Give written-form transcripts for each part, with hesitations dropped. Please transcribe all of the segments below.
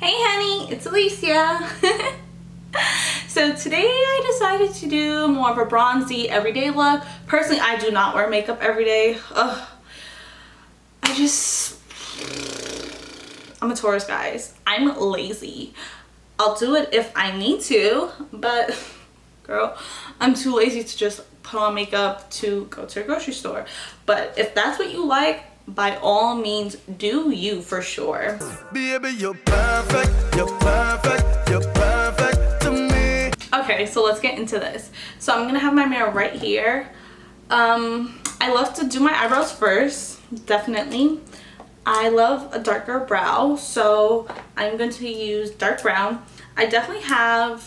Hey honey, it's Alicia. So today I decided to do more of a bronzy everyday look. Personally, I do not wear makeup every day. Ugh. I'm a Taurus, guys. I'm lazy. I'll do it if I need to, but girl, I'm too lazy to just put on makeup to go to a grocery store. But if that's what you like, by all means, do you for sure. Baby, you're perfect, you're perfect, you're perfect to me. Okay, so let's get into this. So I'm gonna have my mirror right here. I love to do my eyebrows first, definitely. I love a darker brow, so I'm going to use dark brown. I definitely have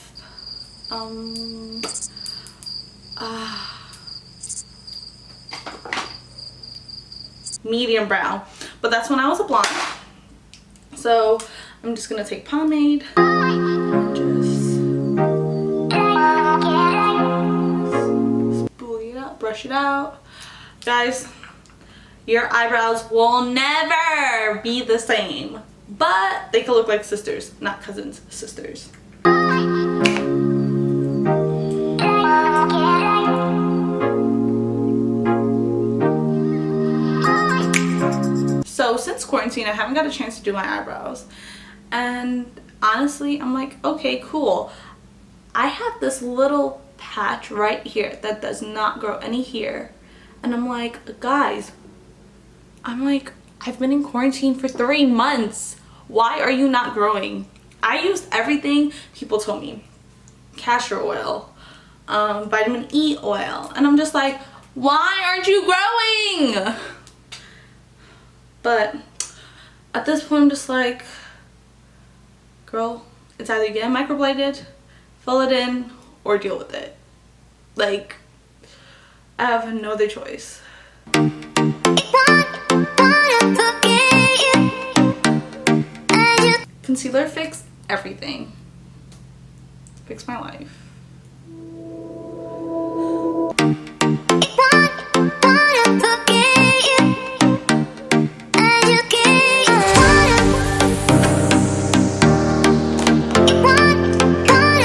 medium brown, but that's when I was a blonde. So I'm just gonna take pomade, just spoolie it up, brush it out. Guys, your eyebrows will never be the same, but they can look like sisters, not cousins, sisters. So since quarantine, I haven't got a chance to do my eyebrows, and honestly, I'm like, okay, cool. I have this little patch right here that does not grow any hair, and I'm like, guys, I've been in quarantine for 3 months. Why are you not growing? I used everything people told me. Castor oil, vitamin E oil. And I'm just like, why aren't you growing? But at this point, I'm just like, girl, it's either you get microbladed, fill it in, or deal with it. Like, I have no other choice. Concealer fixed everything. Fixed my life.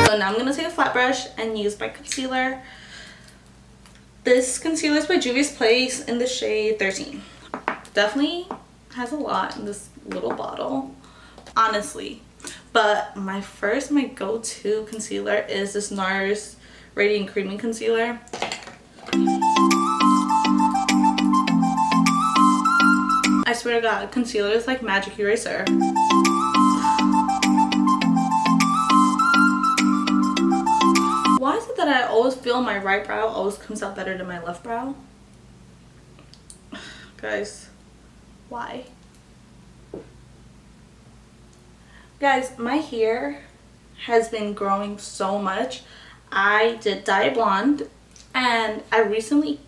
So now I'm gonna take a flat brush and use my concealer. This concealer is by Juvia's Place in the shade 13. Definitely has a lot in this little bottle, honestly. But my go-to concealer is this NARS Radiant Creaming Concealer. I swear to God, concealer is like magic eraser. Why is it that I always feel my right brow always comes out better than my left brow? Guys, why? Guys, my hair has been growing so much. I did dye it blonde, and I recently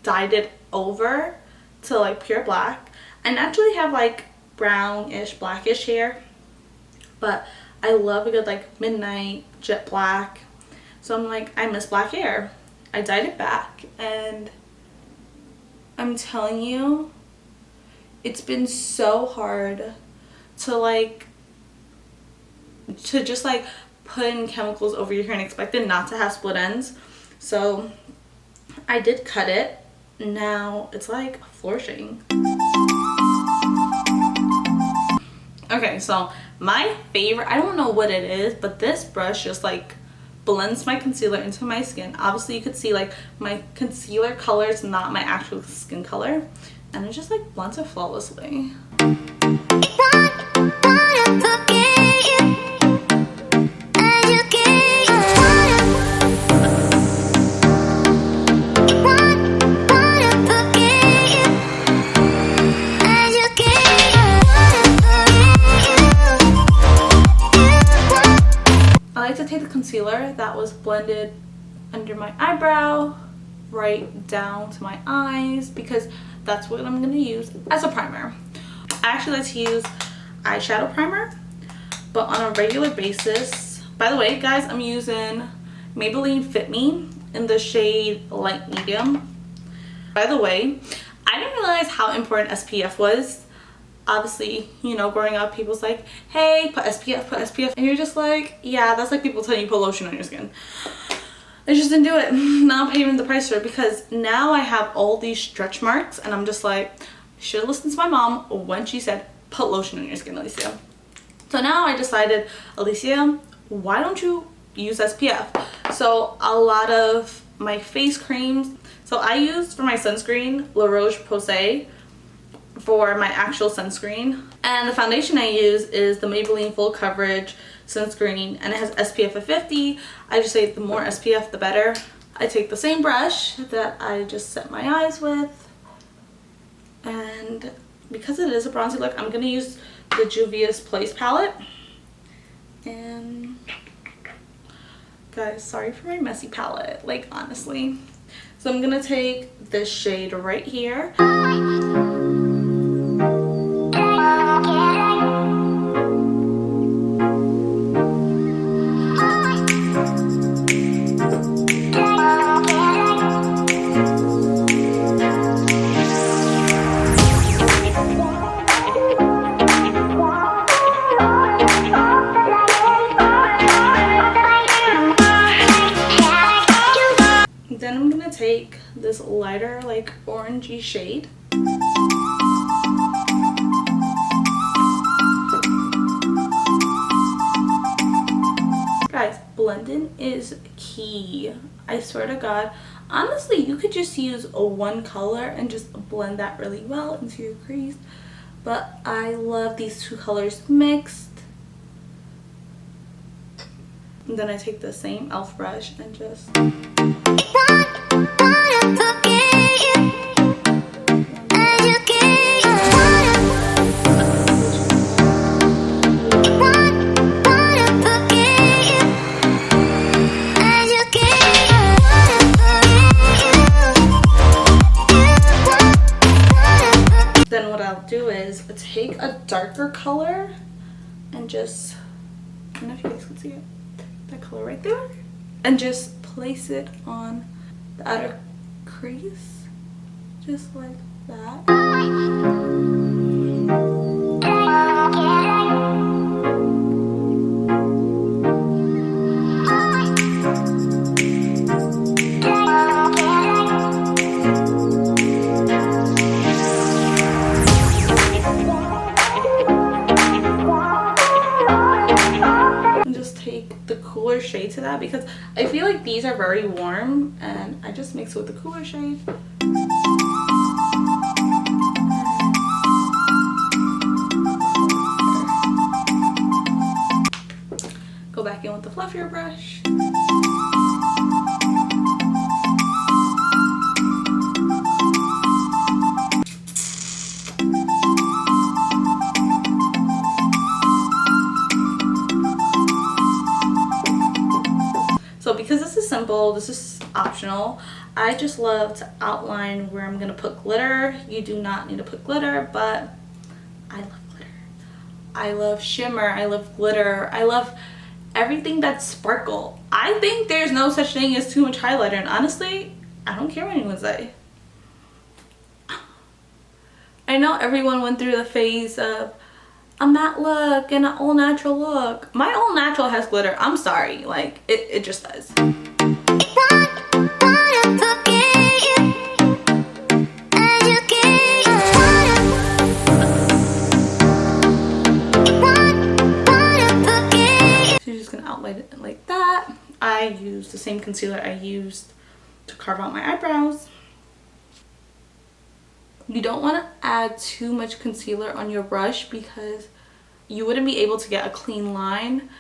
dyed it over to like pure black. I naturally have like brownish, blackish hair, but I love a good like midnight jet black. So I'm like, I miss black hair. I dyed it back, and I'm telling you, it's been so hard to just like put in chemicals over your hair and expect it not to have split ends. So I did cut it. Now it's like flourishing. Okay, so my favorite, I don't know what it is, but this brush just like blends my concealer into my skin. Obviously you could see like my concealer color is not my actual skin color, and it just like blends it flawlessly. Take the concealer that was blended under my eyebrow right down to my eyes, because that's what I'm going to use as a primer. I actually like to use eyeshadow primer, but on a regular basis. By the way, guys, I'm using Maybelline Fit Me in the shade light medium. By the way, I didn't realize how important SPF was obviously, you know, growing up, people's like, hey, put SPF, put SPF. And you're just like, yeah, that's like people telling you put lotion on your skin. I just didn't do it. Now I'm paying the price for it because now I have all these stretch marks and I'm just like, I should have listened to my mom when she said, put lotion on your skin, Alicia. So now I decided, Alicia, why don't you use SPF? So a lot of my face creams, so I use for my sunscreen La Roche-Posay for my actual sunscreen, and the foundation I use is the Maybelline Full Coverage sunscreen, and it has SPF of 50. I just say the more SPF the better. I take the same brush that I just set my eyes with, and because it is a bronzy look, I'm gonna use the Juvia's Place palette. And guys, sorry for my messy palette, like honestly. So I'm gonna take this shade right here. Then I'm gonna take this lighter, like orangey shade. Guys, blending is key. I swear to God. Honestly, you could just use a one color and just blend that really well into your crease. But I love these two colors mixed. And then I take the same e.l.f. brush and just... Then what I'll do is take a darker color and just, I don't know if you guys can see it, that color right there, and just place it on the outer crease, just like that. Cooler shade to that because I feel like these are very warm and I just mix it with the cooler shade. Go back in with the fluffier brush. So because this is simple, this is optional, I just love to outline where I'm going to put glitter. You do not need to put glitter, but I love glitter. I love shimmer. I love glitter. I love everything that's sparkle. I think there's no such thing as too much highlighter, and honestly, I don't care what anyone say. I know everyone went through the phase of a matte look and an all natural look. My all natural has glitter. I'm sorry, like it just does. So you're just gonna outline it like that. I use the same concealer I used to carve out my eyebrows. You don't want to add too much concealer on your brush because you wouldn't be able to get a clean line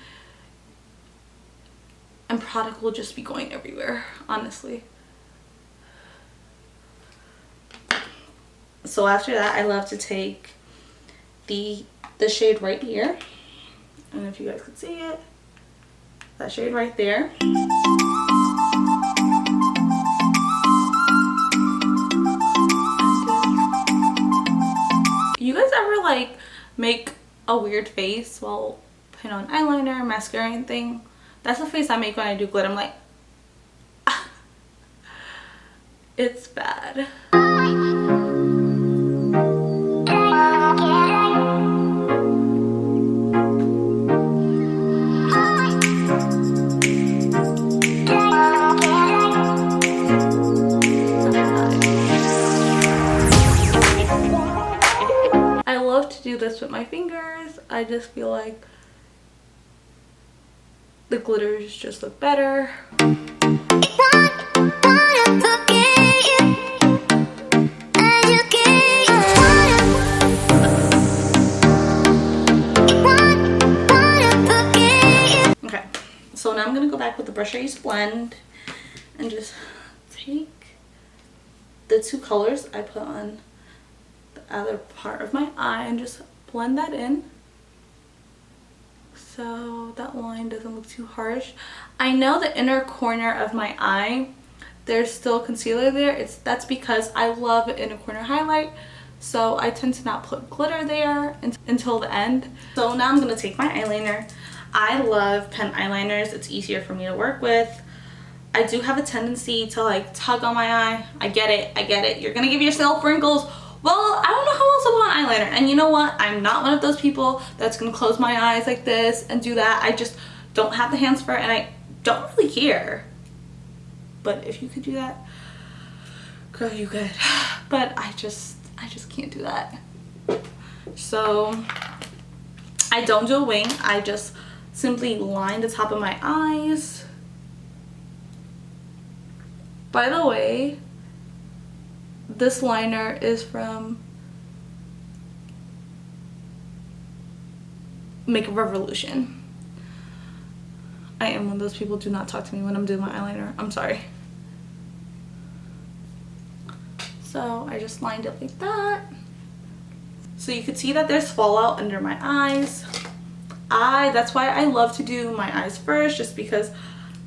and product will just be going everywhere, honestly. So after that, I love to take the shade right here. I don't know if you guys can see it. That shade right there. You guys ever like make a weird face while putting on eyeliner, mascara, and anything? That's the face I make when I do glitter. I'm like, ah. It's bad. this with my fingers. I just feel like the glitters just look better. Okay, so now I'm gonna go back with the brush I used to blend and just take the two colors I put on the other part of my eye and just blend that in so that line doesn't look too harsh. I know the inner corner of my eye, there's still concealer there. That's because I love inner corner highlight, so I tend to not put glitter there until the end. So now I'm gonna take my eyeliner. I love pen eyeliners. It's easier for me to work with. I do have a tendency to like tug on my eye. I get it. You're gonna give yourself wrinkles. Well, I don't know how else to put on eyeliner. And you know what? I'm not one of those people that's gonna close my eyes like this and do that. I just don't have the hands for it, and I don't really care. But if you could do that, girl, you could. But I just can't do that. So I don't do a wing. I just simply line the top of my eyes. By the way, this liner is from Makeup Revolution. I am one of those people, do not talk to me when I'm doing my eyeliner. I'm sorry. So I just lined it like that. So you can see that there's fallout under my eyes. That's why I love to do my eyes first, just because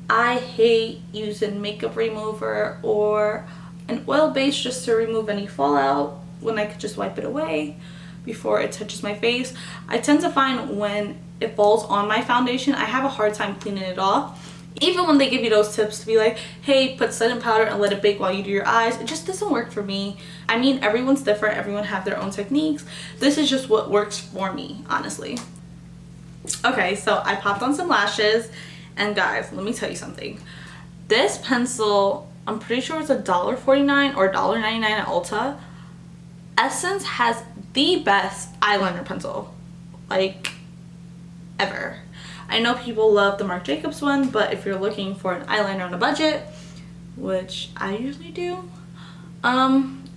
I hate using makeup remover or an oil base just to remove any fallout when I could just wipe it away before it touches my face. I tend to find when it falls on my foundation, I have a hard time cleaning it off. Even when they give you those tips to be like, hey, put setting powder and let it bake while you do your eyes, it just doesn't work for me. I mean, everyone's different. Everyone have their own techniques. This is just what works for me, honestly. Okay, so I popped on some lashes, and guys, let me tell you something. This pencil, I'm pretty sure it's $1.49 or $1.99 at Ulta. Essence has the best eyeliner pencil, like, ever. I know people love the Marc Jacobs one, but if you're looking for an eyeliner on a budget, which I usually do,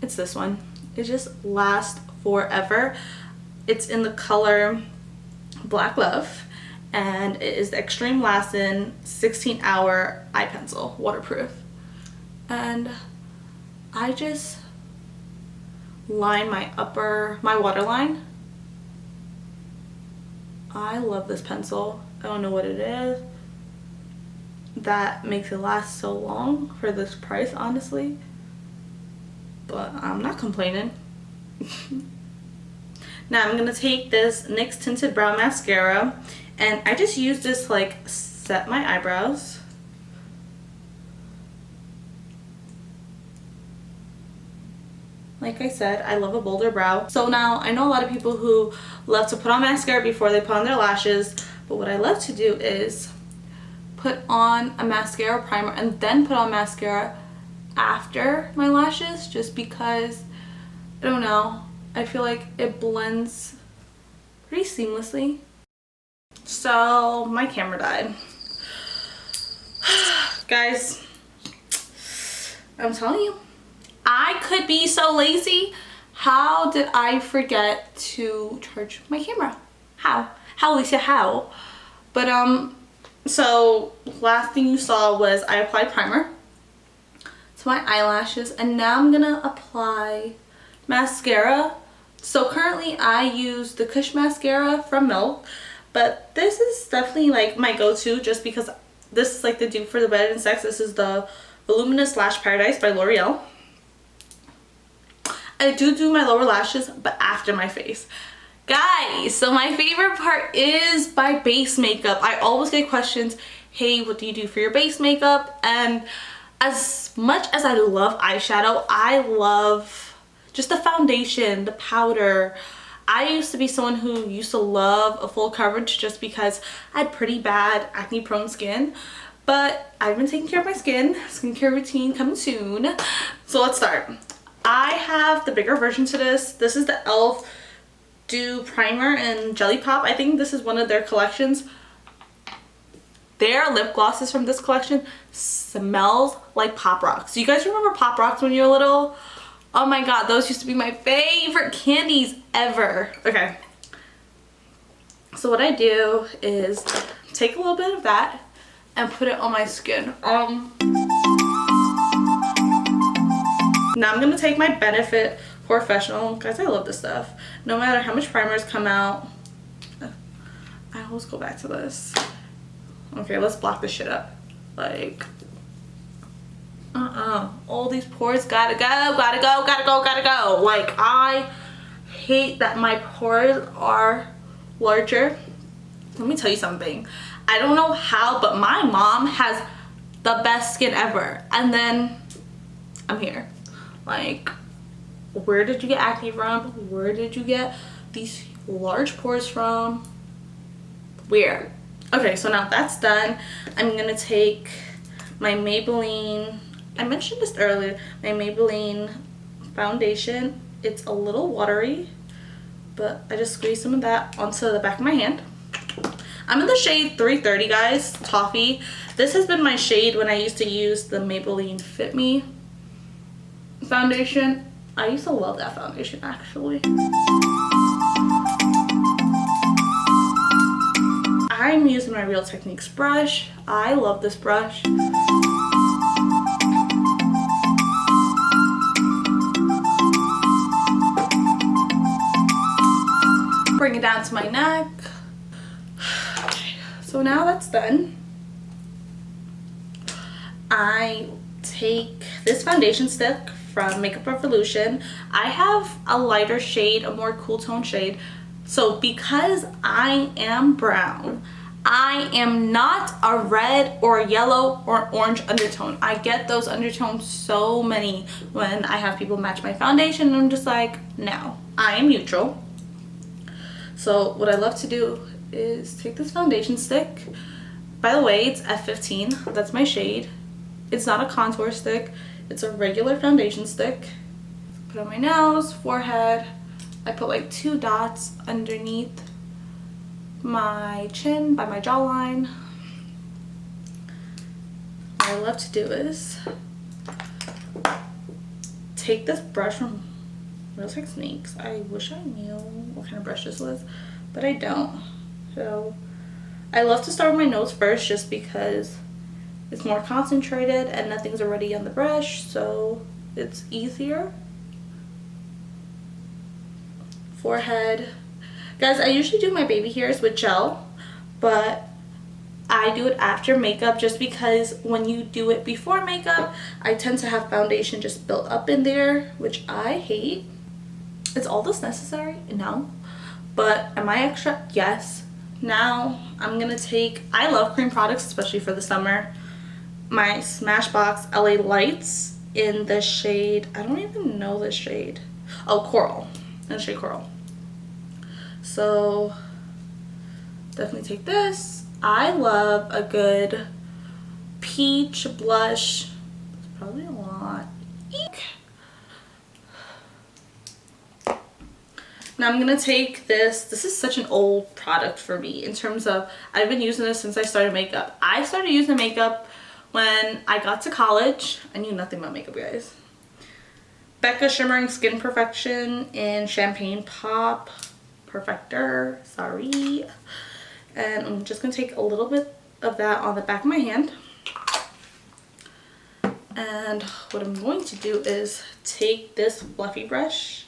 it's this one. It just lasts forever. It's in the color Black Love, and it is the Extreme Lasting 16-hour eye pencil, waterproof. And I just line my waterline. I love this pencil. I don't know what it is that makes it last so long for this price, honestly, but I'm not complaining. Now I'm gonna take this NYX Tinted Brow Mascara, and I just use this to like set my eyebrows. Like I said, I love a bolder brow. So now I know a lot of people who love to put on mascara before they put on their lashes, but what I love to do is put on a mascara primer and then put on mascara after my lashes, just because, I don't know, I feel like it blends pretty seamlessly. So my camera died. Guys, I'm telling you, I could be so lazy. How did I forget to charge my camera? How, Alicia, how? But so last thing you saw was I applied primer to my eyelashes, and now I'm gonna apply mascara. So currently I use the Kush mascara from Milk, but this is definitely like my go-to, just because this is like the dupe for the Better Than Sex. This is the Voluminous Lash Paradise by L'Oreal. I do my lower lashes, but after my face. Guys, so my favorite part is by base makeup. I always get questions, hey, what do you do for your base makeup? And as much as I love eyeshadow, I love just the foundation, the powder. I used to be someone who used to love a full coverage just because I had pretty bad acne prone skin. But I've been taking care of my skin. Skincare routine coming soon. So let's start. I have the bigger version to this. This is the e.l.f. do primer and Jelly Pop. I think this is one of their collections. Their lip glosses from this collection smells like Pop Rocks. Do you guys remember Pop Rocks when you were little? Oh my god, those used to be my favorite candies ever. Okay. So what I do is take a little bit of that and put it on my skin. Now I'm gonna take my Benefit Professional. Guys, I love this stuff. No matter how much primers come out, I always go back to this. Okay, let's block this shit up. Like, all these pores gotta go, gotta go, gotta go, gotta go. Like, I hate that my pores are larger. Let me tell you something. I don't know how, but my mom has the best skin ever. And then I'm here. Like, where did you get acne from? Where did you get these large pores from? Where? Okay, so now that's done. I'm gonna take my Maybelline, I mentioned this earlier, my Maybelline foundation. It's a little watery, but I just squeeze some of that onto the back of my hand. I'm in the shade 330, guys, Toffee. This has been my shade when I used to use the Maybelline Fit Me foundation. I used to love that foundation, actually. I'm using my Real Techniques brush. I love this brush. Bring it down to my neck. Okay, so now that's done. I take this foundation stick from Makeup Revolution. I have a lighter shade, a more cool tone shade. So because I am brown, I am not a red or yellow or orange undertone. I get those undertones so many when I have people match my foundation, and I'm just like, no, I am neutral. So what I love to do is take this foundation stick. By the way, it's F15. That's my shade. It's not a contour stick. It's a regular foundation stick. Put on my nose, forehead. I put like 2 dots underneath my chin by my jawline. What I love to do is take this brush from Real Techniques. I wish I knew what kind of brush this was, but I don't. So I love to start with my nose first just because it's more concentrated and nothing's already on the brush, so it's easier. Forehead. Guys, I usually do my baby hairs with gel, but I do it after makeup just because when you do it before makeup, I tend to have foundation just built up in there, which I hate. Is all this necessary? No. But am I extra? Yes. Now I'm gonna take, I love cream products, especially for the summer, my Smashbox LA Lights in the shade, I don't even know this shade. Oh, Coral. In the shade Coral. So definitely take this. I love a good peach blush. It's probably a lot. Eek. Now I'm gonna take this. This is such an old product for me in terms of, I've been using this since I started makeup. I started using makeup when I got to college. I knew nothing about makeup, guys. Becca Shimmering Skin Perfection in Champagne Pop Perfector, sorry. And I'm just gonna take a little bit of that on the back of my hand. And what I'm going to do is take this fluffy brush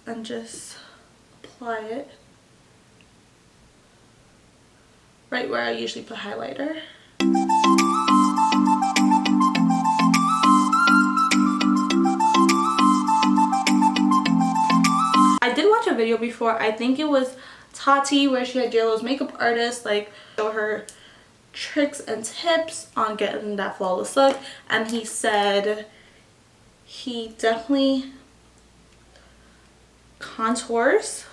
and just apply it right where I usually put highlighter. I did watch a video before, I think it was Tati, where she had JLo's makeup artist like show her tricks and tips on getting that flawless look, and he said he definitely contours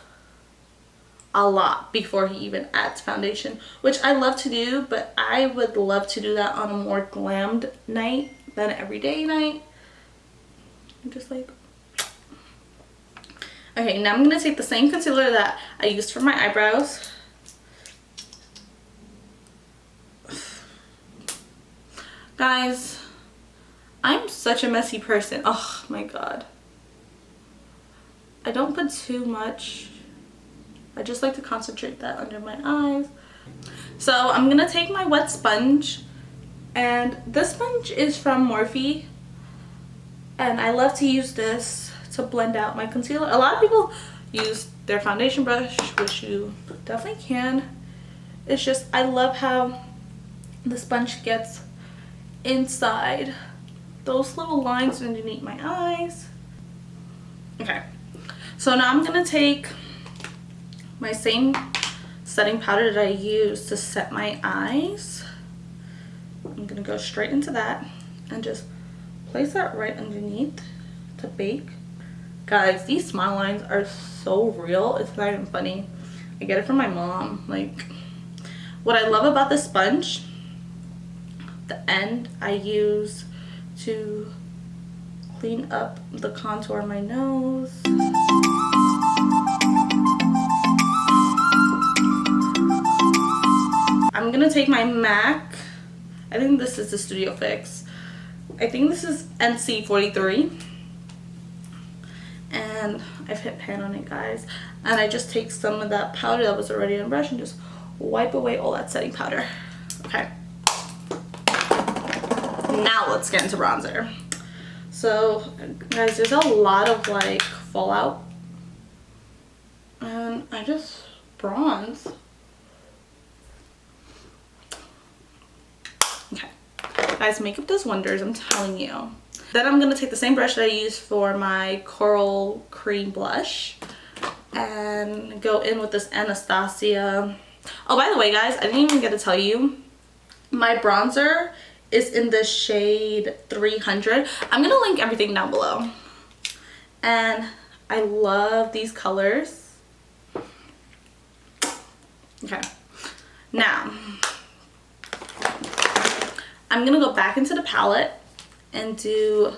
a lot before he even adds foundation, which I love to do, but I would love to do that on a more glammed night than an everyday night. I'm just like, Okay, now I'm going to take the same concealer that I used for my eyebrows. Guys, I'm such a messy person. Oh my god. I don't put too much. I just like to concentrate that under my eyes. So I'm going to take my wet sponge. And this sponge is from Morphe. And I love to use this to blend out my concealer. A lot of people use their foundation brush, which you definitely can. It's just, I love how the sponge gets inside those little lines underneath my eyes. Okay, so now I'm gonna take my same setting powder that I used to set my eyes. I'm gonna go straight into that and just place that right underneath to bake. Guys, these smile lines are so real, it's not even funny. I get it from my mom. Like, what I love about this sponge, the end I use to clean up the contour of my nose. I'm gonna take my MAC, I think this is the Studio Fix. I think this is NC43. And I've hit pan on it, guys. And I just take some of that powder that was already on brush and just wipe away all that setting powder. Okay. Now let's get into bronzer. So, guys, there's a lot of like fallout. And I just bronze. Okay. Guys, makeup does wonders, I'm telling you. Then I'm going to take the same brush that I used for my coral cream blush and go in with this Anastasia. Oh, by the way, guys, I didn't even get to tell you, my bronzer is in the shade 300. I'm going to link everything down below. And I love these colors. Okay. Now, I'm going to go back into the palette and do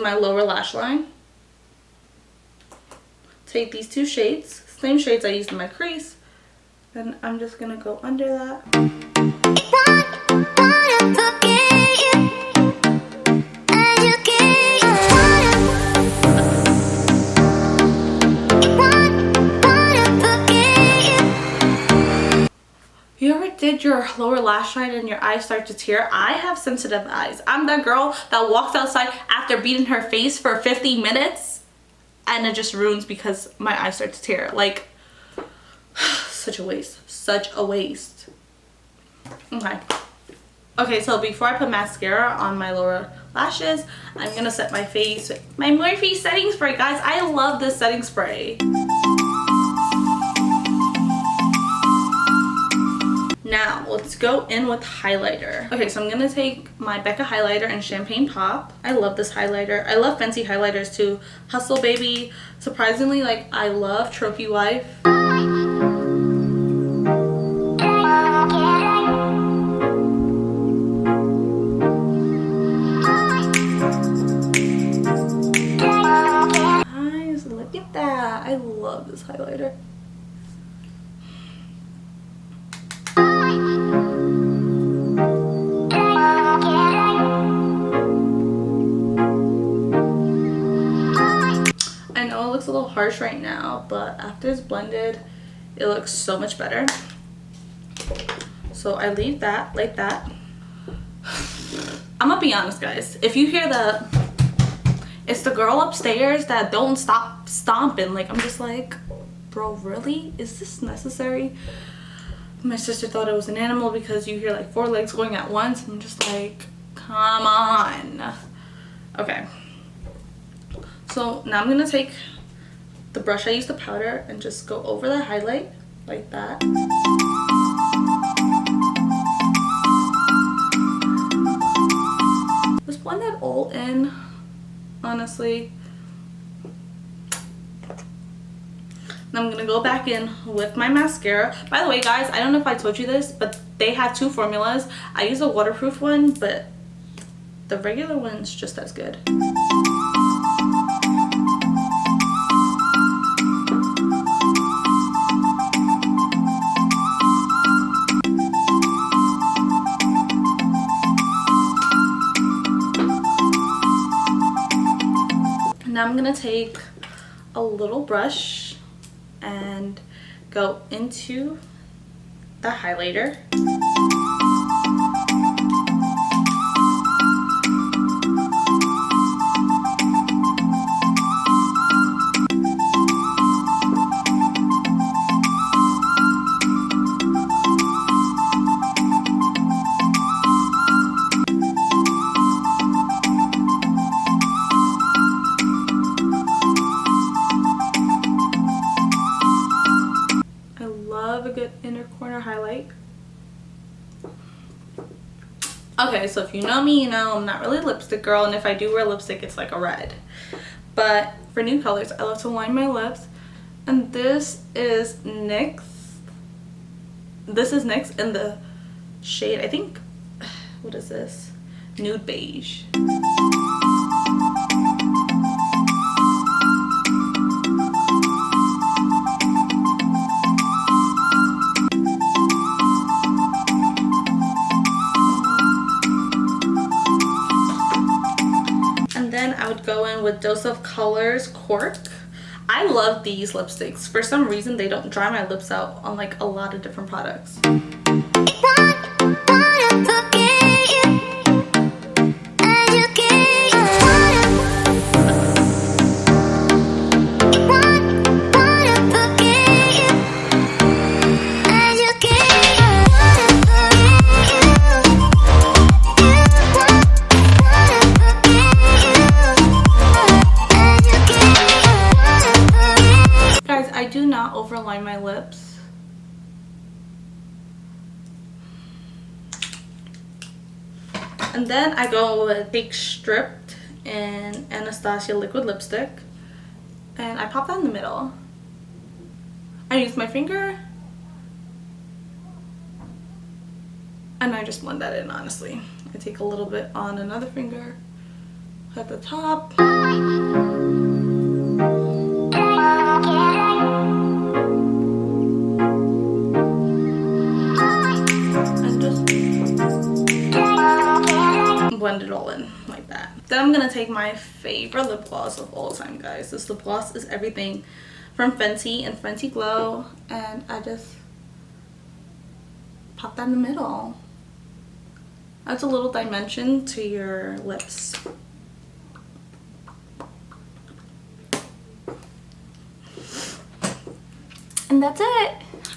my lower lash line. Take these two shades, same shades I used in my crease, and I'm just gonna go under that. You ever did your lower lash line and your eyes start to tear? I have sensitive eyes. I'm that girl that walks outside after beating her face for 50 minutes and it just ruins because my eyes start to tear. Like, such a waste. Such a waste. Okay. Okay, so before I put mascara on my lower lashes, I'm gonna set my face with my Morphe setting spray. Guys, I love this setting spray. Now, let's go in with highlighter. Okay, so I'm gonna take my Becca highlighter in Champagne Pop. I love this highlighter. I love fancy highlighters too. Hustle Baby. Surprisingly, like, I love Trophy Wife. Guys, look at that. I love this highlighter. I know it looks a little harsh right now, but after it's blended, it looks so much better. So I leave that like that. I'm gonna be honest, guys. If you hear that it's the girl upstairs that don't stop stomping, like, I'm just like, bro, really? Is this necessary? My sister thought it was an animal because you hear like 4 legs going at once. I'm just like, come on. Okay. So now I'm gonna take the brush I used the powder and just go over the highlight like that. Just blend that all in, honestly. And I'm gonna go back in with my mascara. By the way, guys, I don't know if I told you this, but they have 2 formulas. I use a waterproof one, but the regular one's just as good. take a little brush and go into the highlighter. A good inner corner highlight. Okay, so if you know me, you know I'm not really a lipstick girl, and if I do wear lipstick, it's like a red. But for new colors, I love to line my lips, and this is NYX. This is NYX in the shade, I think, what is this? Nude beige. I would go in with Dose of Colors Cork. I love these lipsticks. For some reason, they don't dry my lips out on like a lot of different products. Overline my lips. And then I go with Big Stripped in Anastasia liquid lipstick, and I pop that in the middle. I use my finger and I just blend that in. Honestly, I take a little bit on another finger at the top. Blend it all in like that. Then I'm gonna take my favorite lip gloss of all time, guys. This lip gloss is everything from Fenty and Fenty Glow, and I just pop that in the middle. Adds a little dimension to your lips. And that's it.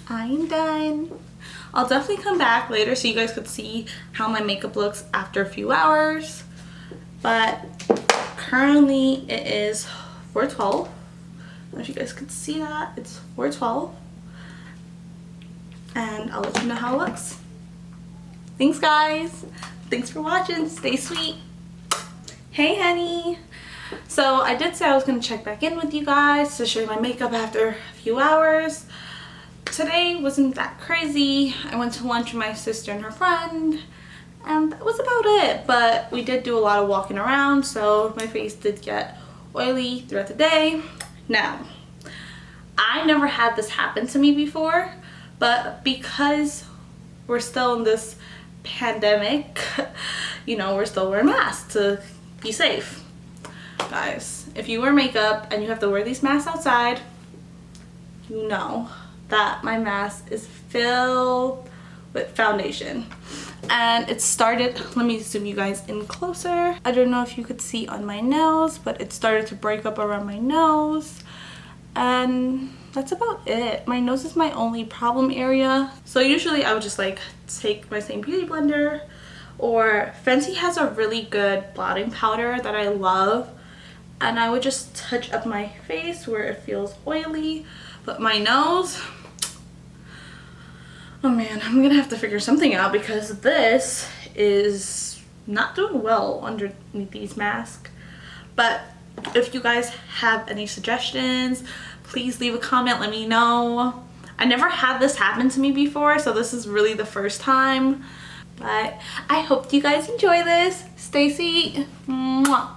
I'm done. I'll definitely come back later so you guys could see how my makeup looks after a few hours. But currently it is 4:12. I don't know if you guys could see that. It's 4:12. And I'll let you know how it looks. Thanks, guys. Thanks for watching. Stay sweet. Hey, honey. So I did say I was going to check back in with you guys to show you my makeup after a few hours. Today wasn't that crazy. I went to lunch with my sister and her friend, and that was about it. But we did do a lot of walking around, so my face did get oily throughout the day. Now, I never had this happen to me before, but because we're still in this pandemic, you know, we're still wearing masks to be safe. Guys, if you wear makeup and you have to wear these masks outside, you know that my mask is filled with foundation. And it started, let me zoom you guys in closer. I don't know if you could see on my nose, but it started to break up around my nose. And that's about it. My nose is my only problem area. So usually I would just like take my same beauty blender, or Fenty has a really good blotting powder that I love, and I would just touch up my face where it feels oily. But my nose, oh man, I'm gonna have to figure something out because this is not doing well underneath these masks. But if you guys have any suggestions, please leave a comment, let me know. I never had this happen to me before, so this is really the first time. But I hope you guys enjoy this. Stay sweet. Mwah.